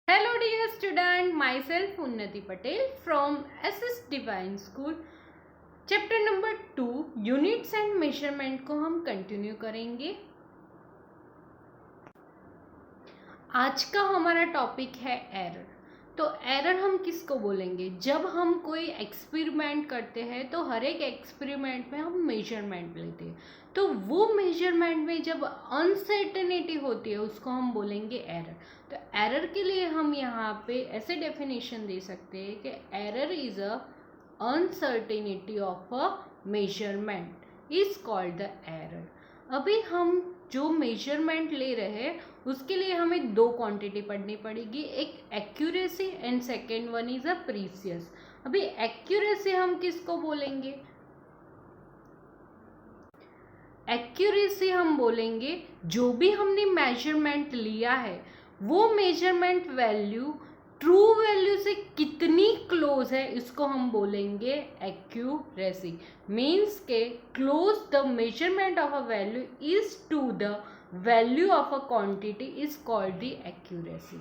Hello dear student, myself Unnati Patel from SS Divine School. Chapter number 2 units and measurement को हम continue करेंगे। आज का हमारा टॉपिक है एरर। तो एरर हम किसको बोलेंगे? जब हम कोई एक्सपेरिमेंट करते हैं तो हर एक एक्सपेरिमेंट में हम मेजरमेंट लेते हैं, तो वो मेजरमेंट में जब अनसर्टेनिटी होती है उसको हम बोलेंगे एरर। तो एरर के लिए हम यहाँ पे ऐसे डेफिनेशन दे सकते हैं कि error is a uncertainty of a measurement is called the error. अभी हम जो मेजरमेंट ले रहे हैं उसके लिए हमें दो क्वांटिटी पढ़नी पड़ेगी, एक accuracy and second one is a precious. अभी एक्यूरेसी हम किसको बोलेंगे? एक्यूरेसी हम बोलेंगे जो भी हमने मेजरमेंट लिया है वो मेजरमेंट वैल्यू ट्रू वैल्यू से कितनी क्लोज है, इसको हम बोलेंगे एक्यूरेसी। मीन्स के close the measurement of a value is to the value of a quantity is called the accuracy.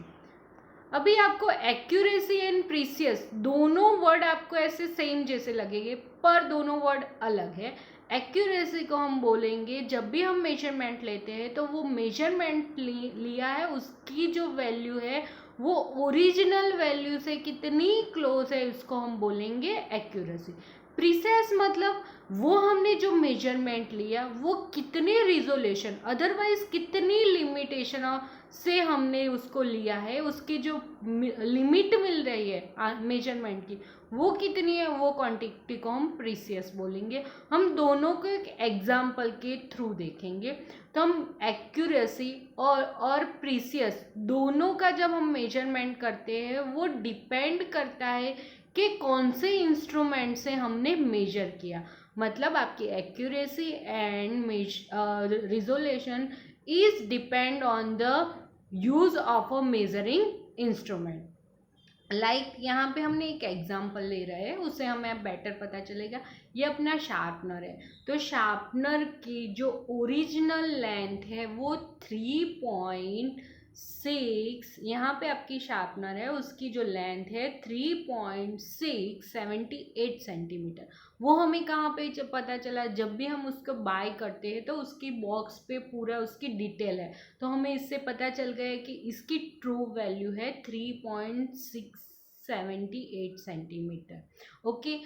अभी आपको एक्यूरेसी एंड प्रीसियस दोनों वर्ड आपको ऐसे सेम जैसे लगेंगे, पर दोनों वर्ड अलग है। एक्यूरेसी को हम बोलेंगे जब भी हम मेजरमेंट लेते हैं तो वो मेजरमेंट लिया है उसकी जो वैल्यू है वो ओरिजिनल वैल्यू से कितनी क्लोज है, इसको हम बोलेंगे एक्यूरेसी। प्रीसाइज मतलब वो हमने जो मेजरमेंट लिया वो कितने रिजोल्यूशन अदरवाइज कितनी लिमिटेशन से हमने उसको लिया है, उसकी जो लिमिट मिल रही है मेजरमेंट की वो कितनी है, वो क्वांटिटी को हम प्रीसियस बोलेंगे। हम दोनों को एक एग्जाम्पल के थ्रू देखेंगे। तो हम एक्यूरेसी और प्रीसियस दोनों का जब हम मेजरमेंट करते हैं वो डिपेंड करता है कि कौन से इंस्ट्रूमेंट से हमने मेजर किया। मतलब आपकी accuracy and resolution is depend on the use of a measuring instrument. Like यहाँ पे हमने एक एग्जाम्पल ले रहे हैं, उससे हमें बेटर पता चलेगा। ये अपना शार्पनर है, तो शार्पनर की जो ओरिजिनल लेंथ है वो 3.6, यहाँ पे आपकी शार्पनर है उसकी जो लेंथ है 3.678 सेंटीमीटर। वो हमें कहाँ पे पता चला? जब भी हम उसको बाय करते हैं तो उसकी बॉक्स पे पूरा उसकी डिटेल है, तो हमें इससे पता चल गया कि इसकी ट्रू वैल्यू है 3.678 सेंटीमीटर। ओके,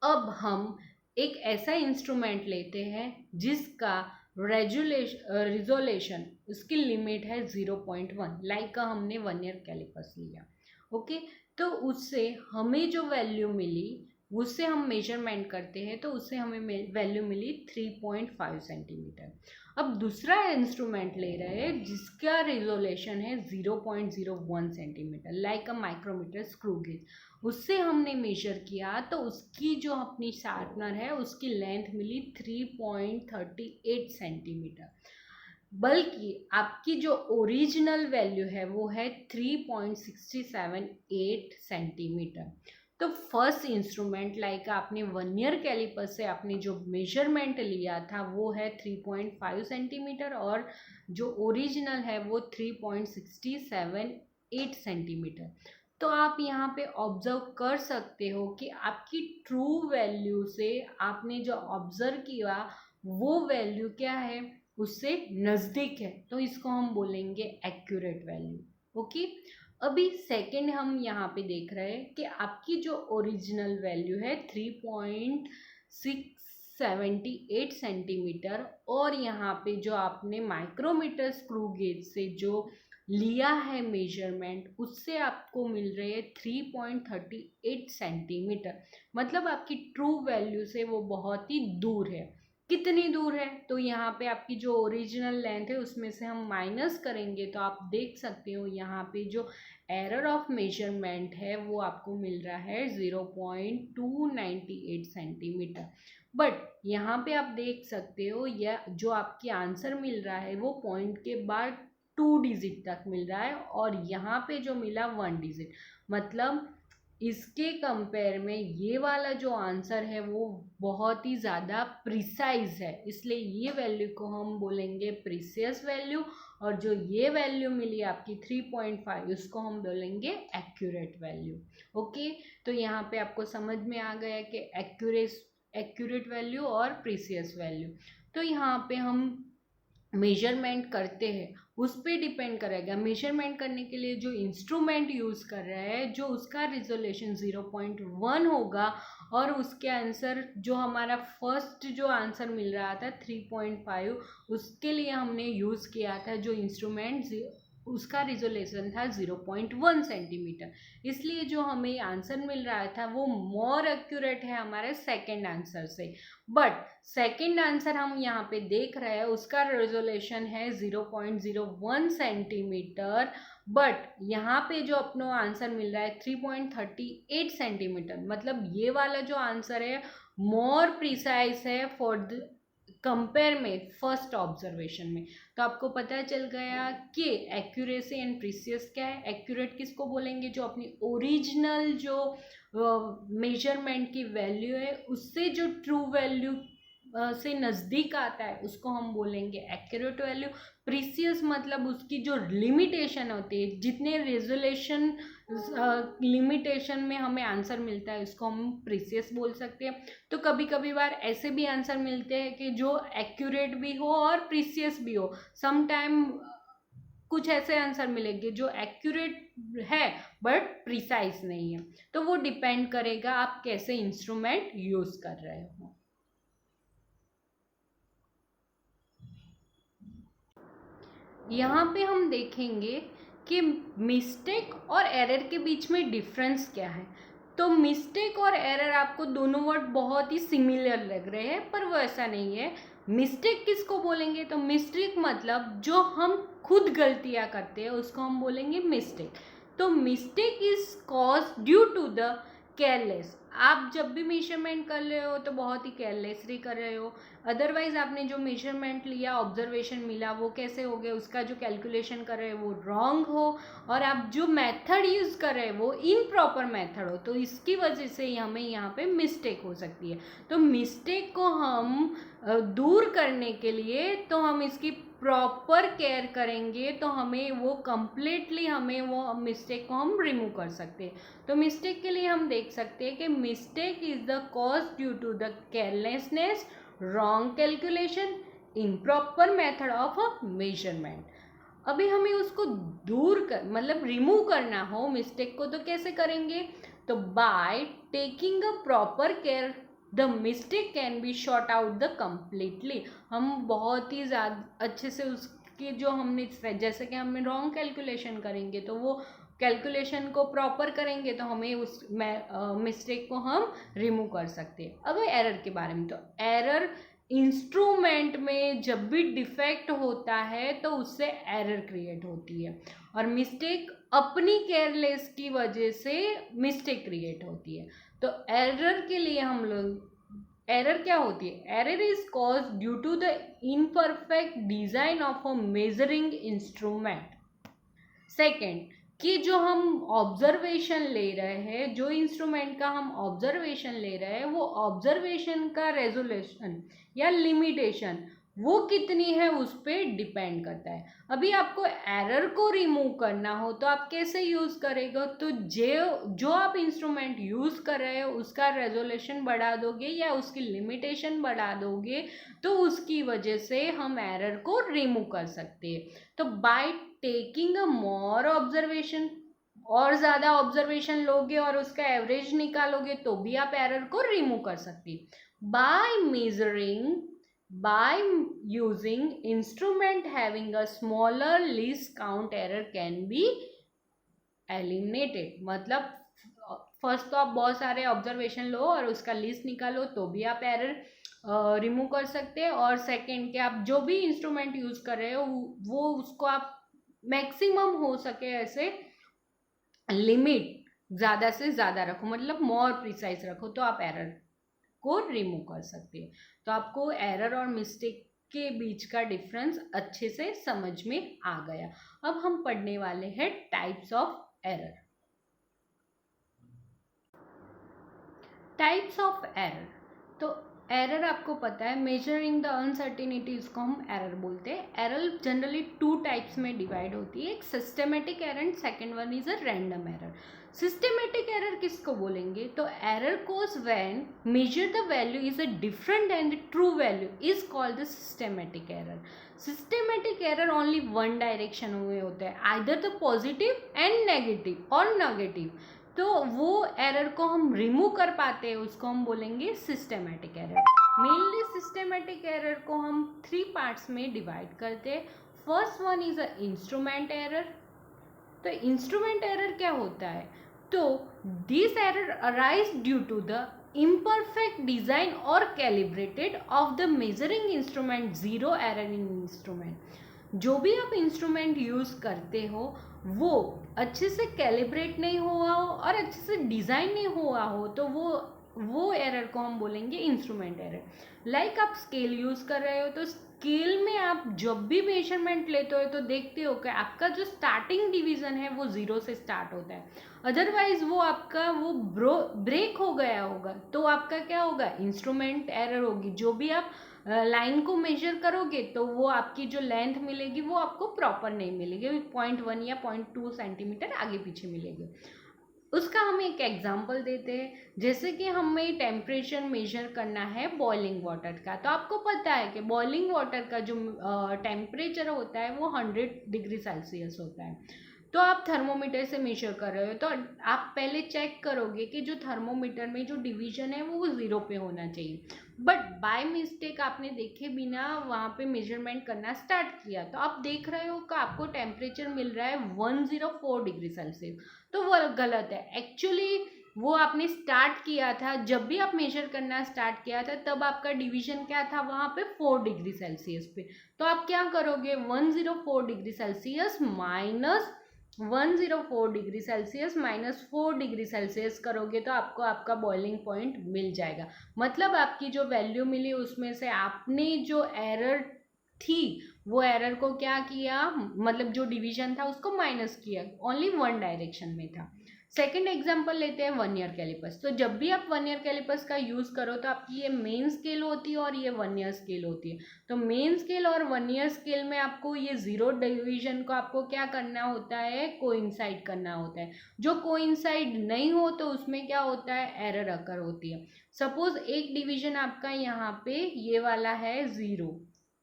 अब हम एक ऐसा इंस्ट्रूमेंट लेते हैं जिसका रिजोल्यूशन उसकी लिमिट है 0.1, लाइक का हमने वर्नियर कैलिपर्स लिया। ओके, तो उससे हमें जो वैल्यू मिली उससे हम मेजरमेंट करते हैं तो उससे हमें वैल्यू मिली 3.5 सेंटीमीटर। अब दूसरा इंस्ट्रूमेंट ले रहे हैं जिसका रिजोल्यूशन है 0.01 centimetre, like a micrometre screw gauge. उससे हमने मेजर किया तो उसकी जो अपनी शार्पनर है उसकी लेंथ मिली 3.38 सेंटीमीटर, बल्कि आपकी जो ओरिजिनल वैल्यू है वो है 3.678 सेंटीमीटर। तो फर्स्ट इंस्ट्रूमेंट लाइक आपने वर्नियर कैलिपर से आपने जो मेजरमेंट लिया था वो है 3.5 सेंटीमीटर और जो ओरिजिनल है वो 3.678 सेंटीमीटर। तो आप यहाँ पे ऑब्जर्व कर सकते हो कि आपकी ट्रू वैल्यू से आपने जो ऑब्जर्व किया वो वैल्यू क्या है, उससे नज़दीक है, तो इसको हम बोलेंगे एक्यूरेट वैल्यू। ओके, अभी सेकंड हम यहाँ पे देख रहे हैं कि आपकी जो ओरिजिनल वैल्यू है 3.678 सेंटीमीटर और यहाँ पे जो आपने माइक्रोमीटर स्क्रू गेज से जो लिया है मेजरमेंट उससे आपको मिल रहे हैं 3.38 सेंटीमीटर। मतलब आपकी ट्रू वैल्यू से वो बहुत ही दूर है। कितनी दूर है? तो यहाँ पे आपकी जो ओरिजिनल लेंथ है उसमें से हम माइनस करेंगे तो आप देख सकते हो यहाँ पे जो एरर ऑफ मेजरमेंट है वो आपको मिल रहा है 0.298 सेंटीमीटर। बट यहाँ पे आप देख सकते हो यह जो आपकी आंसर मिल रहा है वो पॉइंट के बाद 2 डिजिट तक मिल रहा है और यहाँ पे जो मिला 1 डिजिट। मतलब इसके कंपेयर में ये वाला जो आंसर है वो बहुत ही ज़्यादा प्रिसाइज है, इसलिए ये वैल्यू को हम बोलेंगे प्रीसियस वैल्यू, और जो ये वैल्यू मिली आपकी 3.5 उसको हम बोलेंगे एक्यूरेट वैल्यू। ओके, तो यहाँ पे आपको समझ में आ गया कि एक्यूरेट वैल्यू और प्रीसियस वैल्यू। तो यहाँ पे हम मेजरमेंट करते हैं उस पर डिपेंड करेगा। मेजरमेंट करने के लिए जो इंस्ट्रूमेंट यूज़ कर रहा है, जो उसका रिजोल्यूशन 0.1 होगा, और उसके आंसर जो हमारा फर्स्ट जो आंसर मिल रहा था 3.5, उसके लिए हमने यूज़ किया था जो इंस्ट्रूमेंट उसका रिजोल्यूशन था 0.1 सेंटीमीटर, इसलिए जो हमें आंसर मिल रहा था वो मोर एक्यूरेट है हमारे सेकेंड आंसर से। बट सेकेंड आंसर हम यहाँ पे देख रहे हैं उसका रेजोल्यूशन है 0.01 सेंटीमीटर, बट यहाँ पे जो अपनो आंसर मिल रहा है 3.38 सेंटीमीटर, मतलब ये वाला जो आंसर है मोर प्रिसाइज है फॉर द कंपेयर में फर्स्ट ऑब्जर्वेशन में। तो आपको पता चल गया कि एक्यूरेसी एंड प्रीसियस क्या है। एक्यूरेट किसको बोलेंगे, जो अपनी ओरिजिनल जो मेजरमेंट की वैल्यू है उससे जो ट्रू वैल्यू से नज़दीक आता है उसको हम बोलेंगे एक्यूरेट वैल्यू। प्रीसियस मतलब उसकी जो लिमिटेशन होती है, जितने रेजोल्यूशन लिमिटेशन में हमें आंसर मिलता है उसको हम प्रीसियस बोल सकते हैं। तो कभी कभी बार ऐसे भी आंसर मिलते हैं कि जो एक्यूरेट भी हो और प्रीसियस भी हो। समटाइम कुछ ऐसे आंसर मिलेंगे जो एक्यूरेट है बट प्रिसाइज नहीं है। तो वो डिपेंड करेगा आप कैसे इंस्ट्रूमेंट यूज कर रहे हो। यहाँ पे हम देखेंगे कि मिस्टेक और एरर के बीच में डिफरेंस क्या है। तो मिस्टेक और एरर आपको दोनों वर्ड बहुत ही सिमिलर लग रहे हैं, पर वो ऐसा नहीं है। मिस्टेक किसको बोलेंगे, तो मिस्टेक मतलब जो हम खुद गलतियाँ करते हैं उसको हम बोलेंगे मिस्टेक। तो mistake is cause due to the careless. आप जब भी मेजरमेंट कर रहे हो तो बहुत ही केयरलेसली कर रहे हो, अदरवाइज आपने जो मेजरमेंट लिया, ऑब्जर्वेशन मिला, वो कैसे हो गया, उसका जो कैलकुलेशन कर रहे हो वो रॉन्ग हो, और आप जो मेथड यूज़ कर रहे हो वो इनप्रॉपर मेथड हो, तो इसकी वजह से हमें यहाँ पे मिस्टेक हो सकती है। तो मिस्टेक को हम दूर करने के लिए तो हम इसकी प्रॉपर केयर करेंगे, तो हमें वो कम्प्लीटली हमें वो मिस्टेक को हम रिमूव कर सकते हैं। तो मिस्टेक के लिए हम देख सकते हैं कि mistake is the cause due to the carelessness, wrong calculation, improper method of a measurement. अभी हमें उसको दूर कर मतलब रिमूव करना हो मिस्टेक को, तो कैसे करेंगे, तो by taking a proper care the mistake can be short out the completely. हम बहुत ही ज़्यादा अच्छे से उसकी जो हमने, जैसे कि हमें रॉन्ग कैलकुलेशन करेंगे तो वो कैलकुलेशन को प्रॉपर करेंगे तो हमें उस मिस्टेक को हम रिमूव कर सकते हैं। अब एरर के बारे में, तो एरर इंस्ट्रूमेंट में जब भी डिफेक्ट होता है तो उससे एरर क्रिएट होती है, और मिस्टेक अपनी केयरलेस की वजह से मिस्टेक क्रिएट होती है। तो एरर के लिए हम लोग, एरर क्या होती है, error is cause due to the imperfect design of a measuring instrument. Second, कि जो हम ऑब्जर्वेशन ले रहे हैं, जो इंस्ट्रूमेंट का हम ऑब्जर्वेशन ले रहे हैं, वो ऑब्जर्वेशन का रेजोल्यूशन या लिमिटेशन वो कितनी है उस पर डिपेंड करता है। अभी आपको एरर को रिमूव करना हो तो आप कैसे यूज़ करेगा, तो जो आप इंस्ट्रूमेंट यूज़ कर रहे हो उसका रेजोल्यूशन बढ़ा दोगे या उसकी लिमिटेशन बढ़ा दोगे, तो उसकी वजह से हम एरर को रिमूव कर सकते हैं। तो by taking a more observation, और ज़्यादा ऑब्जर्वेशन लोगे और उसका एवरेज निकालोगे तो भी आप एरर को रिमूव कर सकते हैं। By measuring, by using instrument having a smaller least count, error can be eliminated। मतलब फर्स्ट तो आप बहुत सारे ऑब्जर्वेशन लो और उसका लिस्ट निकालो तो भी आप एरर रिमूव कर सकते हैं, और सेकंड कि आप जो भी इंस्ट्रूमेंट यूज़ कर रहे हो वो उसको आप मैक्सिमम हो सके ऐसे लिमिट ज़्यादा से ज़्यादा रखो, मतलब मोर प्रिसाइज रखो, तो आप एरर को रिमूव कर सकते हैं। तो आपको एरर और मिस्टेक के बीच का डिफरेंस अच्छे से समझ में आ गया। अब हम पढ़ने वाले हैं types of error. Types of error. तो एरर आपको पता है, मेजरिंग द अनसर्टिनिटी, इसको हम एरर बोलते हैं। एरर जनरली 2 टाइप्स में डिवाइड होती है, एक systematic error and second one is a random error. Systematic error किसको बोलेंगे? तो error cause when measure the value is a different and the true value is called the systematic error. Systematic error only one direction में होता है, either the positive and negative और negative. तो वो error को हम रिमूव कर पाते हैं, उसको हम बोलेंगे systematic error. Mainly systematic error को हम 3 पार्ट्स में डिवाइड करते हैं। First one is a instrument error. तो इंस्ट्रूमेंट एरर क्या होता है? तो this error arise due to the imperfect design or calibrated of the measuring instrument, zero error in instrument। जो भी आप इंस्ट्रूमेंट यूज करते हो वो अच्छे से कैलिब्रेट नहीं हुआ हो और अच्छे से डिज़ाइन नहीं हुआ हो, तो वो एरर को हम बोलेंगे इंस्ट्रूमेंट एरर। लाइक आप स्केल यूज कर रहे हो, तो स्केल में आप जब भी मेजरमेंट लेते हो तो देखते हो कि आपका जो स्टार्टिंग डिवीजन है वो 0 से स्टार्ट होता है, अदरवाइज वो आपका वो ब्रेक हो गया होगा, तो आपका क्या होगा? इंस्ट्रूमेंट एरर होगी। जो भी आप लाइन को मेजर करोगे तो वो आपकी जो लेंथ मिलेगी वो आपको प्रॉपर नहीं मिलेगी, 0.1 या 0.2 सेंटीमीटर आगे पीछे मिलेगी। उसका हम एक एग्जांपल देते हैं। जैसे कि हमें टेम्परेचर मेजर करना है बॉइलिंग वाटर का, तो आपको पता है कि बॉइलिंग वाटर का जो टेम्परेचर होता है वो 100 डिग्री सेल्सियस होता है। तो आप थर्मोमीटर से मेजर कर रहे हो, तो आप पहले चेक करोगे कि जो थर्मोमीटर में जो डिवीजन है वो 0 पे होना चाहिए, बट बाय मिस्टेक आपने देखे बिना वहाँ पे मेजरमेंट करना स्टार्ट किया, तो आप देख रहे हो कि आपको टेम्परेचर मिल रहा है 104 डिग्री सेल्सियस। तो वो गलत है। एक्चुअली वो आपने स्टार्ट किया था, जब भी आप मेजर करना स्टार्ट किया था तब आपका डिवीजन क्या था वहाँ पे 4 डिग्री सेल्सियस पे। तो आप क्या करोगे? 104 degree Celsius minus 104 degree Celsius minus 4 degree Celsius करोगे तो आपको आपका बॉइलिंग पॉइंट मिल जाएगा। मतलब आपकी जो वैल्यू मिली उसमें से आपने जो एरर थी वो एरर को क्या किया, मतलब जो डिवीजन था उसको माइनस किया, ओनली वन डायरेक्शन में था। सेकेंड एग्जाम्पल लेते हैं वर्नियर कैलिपर्स। तो जब भी आप वर्नियर कैलिपर्स का यूज़ करो तो आपकी ये मेन स्केल होती है और ये वर्नियर स्केल होती है। तो मेन स्केल और वर्नियर स्केल में आपको ये 0 डिवीजन को आपको क्या करना होता है? कोइंसाइड करना होता है। जो कोइंसाइड नहीं हो तो उसमें क्या होता है? एरर अकर होती है। सपोज एक डिवीजन आपका यहाँ पे ये वाला है 0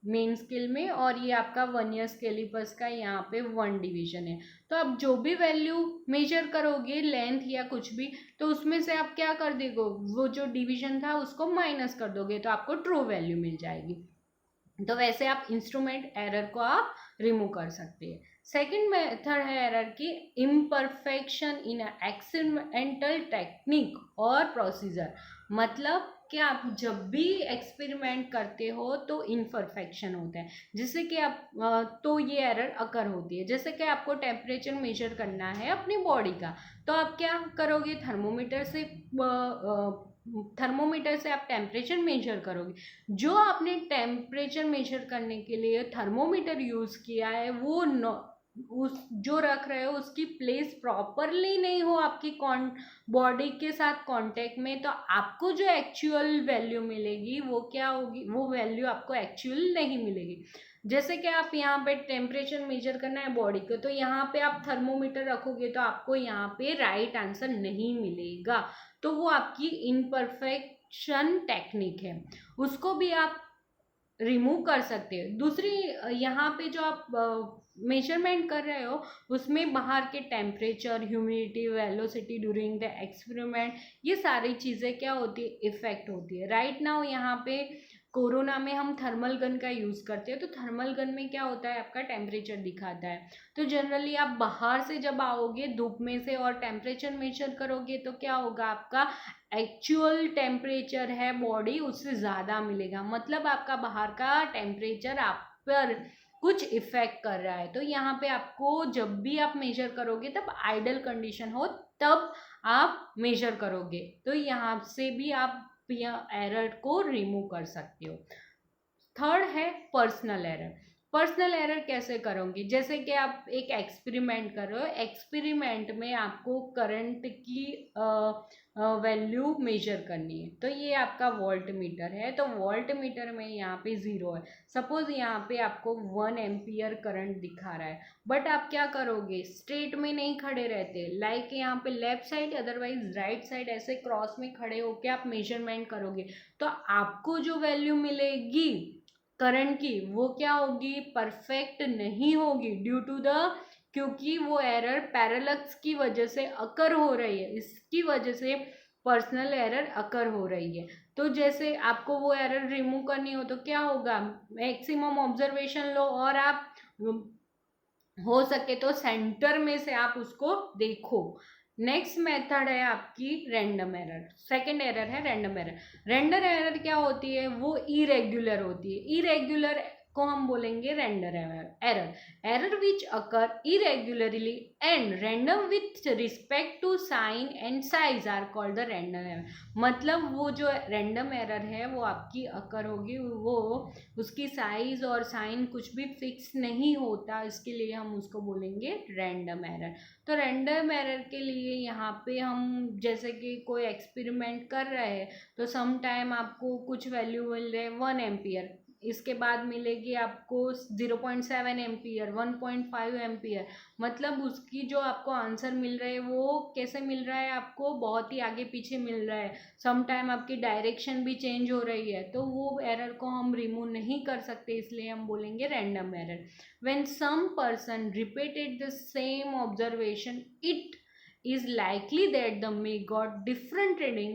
मेन स्केल में, और ये आपका वर्नियर कैलिपर्स का यहाँ पे 1 डिवीजन है। तो आप जो भी वैल्यू मेजर करोगे लेंथ या कुछ भी, तो उसमें से आप क्या कर दोगे? वो जो डिवीजन था उसको माइनस कर दोगे तो आपको ट्रू वैल्यू मिल जाएगी। तो वैसे आप इंस्ट्रूमेंट एरर को आप रिमूव कर सकते हैं। सेकेंड मेथड है एरर की इम्परफेक्शन इन एक्सपेरिमेंटल टेक्निक और प्रोसीजर। मतलब कि आप जब भी एक्सपेरिमेंट करते हो तो इम्परफेक्शन होता है, जैसे कि आप तो ये एरर अकर होती है। जैसे कि आपको टेम्परेचर मेजर करना है अपनी बॉडी का, तो आप क्या करोगे? थर्मोमीटर से आप टेम्परेचर मेजर करोगे। जो आपने टेम्परेचर मेजर करने के लिए थर्मोमीटर यूज़ किया है वो उस जो रख रहे हो उसकी प्लेस प्रॉपरली नहीं हो आपकी बॉडी के साथ कांटेक्ट में, तो आपको जो एक्चुअल वैल्यू मिलेगी वो क्या होगी? वो वैल्यू आपको एक्चुअल नहीं मिलेगी। जैसे कि आप यहाँ पे टेम्परेचर मेजर करना है बॉडी को, तो यहाँ पे आप थर्मोमीटर रखोगे तो आपको यहाँ पे राइट आंसर नहीं मिलेगा, तो वो आपकी इम्परफेक्शन टेक्निक है, उसको भी आप रिमूव कर सकते हो। दूसरी, यहाँ पे जो आप मेजरमेंट कर रहे हो उसमें बाहर के temperature, humidity, velocity during the experiment, ये सारी चीज़ें क्या होती है? इफेक्ट होती है। राइट नाउ यहाँ पे कोरोना में हम थर्मल गन का यूज़ करते हैं, तो थर्मल गन में क्या होता है? आपका टेम्परेचर दिखाता है। तो जनरली आप बाहर से जब आओगे धूप में से और टेम्परेचर मेजर करोगे तो क्या होगा? आपका एक्चुअल टेम्परेचर है बॉडी उससे ज़्यादा मिलेगा, मतलब आपका बाहर का टेम्परेचर आप पर कुछ इफेक्ट कर रहा है। तो यहाँ पे आपको जब भी आप मेजर करोगे तब आइडल कंडीशन हो तब आप मेजर करोगे, तो यहाँ से भी आप एरर को रिमूव कर सकते हो। थर्ड है पर्सनल एरर। पर्सनल एरर कैसे करोगे? जैसे कि आप एक एक्सपेरिमेंट कर रहे हो, एक्सपेरिमेंट में आपको करंट की वैल्यू मेजर करनी है, तो ये आपका वोल्ट मीटर है, तो वोल्ट मीटर में यहाँ पे 0 है। सपोज यहाँ पे आपको 1 एम्पियर करंट दिखा रहा है, बट आप क्या करोगे, स्ट्रेट में नहीं खड़े रहते, लाइक यहाँ पे left side otherwise right side ऐसे क्रॉस में खड़े होके आप मेजरमेंट करोगे, तो आपको जो वैल्यू मिलेगी करंट की वो क्या होगी, परफेक्ट नहीं होगी, ड्यू टू द, क्योंकि वो एरर पैरेलक्स की वजह से अकर हो रही है, इसकी वजह से पर्सनल एरर अकर हो रही है। तो जैसे आपको वो एरर रिमूव करनी हो तो क्या होगा, मैक्सिमम ऑब्जर्वेशन लो और आप हो सके तो सेंटर में से आप उसको देखो। नेक्स्ट मेथड है आपकी रैंडम एरर, सेकंड एरर है रैंडम एरर। रैंडम एरर क्या होती है, वो इरेग्युलर होती है, इरेग्युलर को हम बोलेंगे random error which occur irregularly and random with respect to sign and size are called the random error. मतलब वो जो रैंडम एरर है वो आपकी अकर होगी, वो उसकी साइज और साइन कुछ भी फिक्स नहीं होता, इसके लिए हम उसको बोलेंगे रैंडम एरर। तो रैंडम एरर के लिए यहाँ पे हम जैसे कि कोई एक्सपेरिमेंट कर रहे हैं, तो सम टाइम आपको कुछ वैल्यू मिल रहे 1 एम्पियर, इसके बाद मिलेगी आपको 0.7 एम्पियर, 1.5 एम्पियर, मतलब उसकी जो आपको आंसर मिल रहा है वो कैसे मिल रहा है, आपको बहुत ही आगे पीछे मिल रहा है, सम टाइम आपकी डायरेक्शन भी चेंज हो रही है, तो वो एरर को हम रिमूव नहीं कर सकते, इसलिए हम बोलेंगे random error. When some person repeated the same observation, it is likely that the may got different reading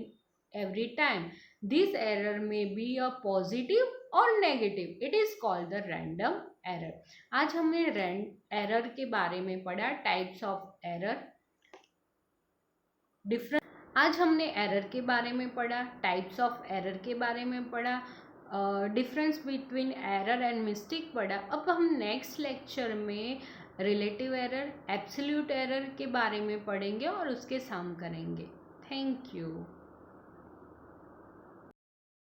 every time. This error may be a positive or negative. It is called the random error. आज हमने error के बारे में पढ़ा, types of error, different. आज हमने error के बारे में पढ़ा, टाइप्स ऑफ एरर के बारे में पढ़ा, difference between error and mistake पढ़ा। अब हम नेक्स्ट लेक्चर में रिलेटिव एरर, एब्सोल्यूट एरर के बारे में पढ़ेंगे और उसके सम करेंगे। Thank you.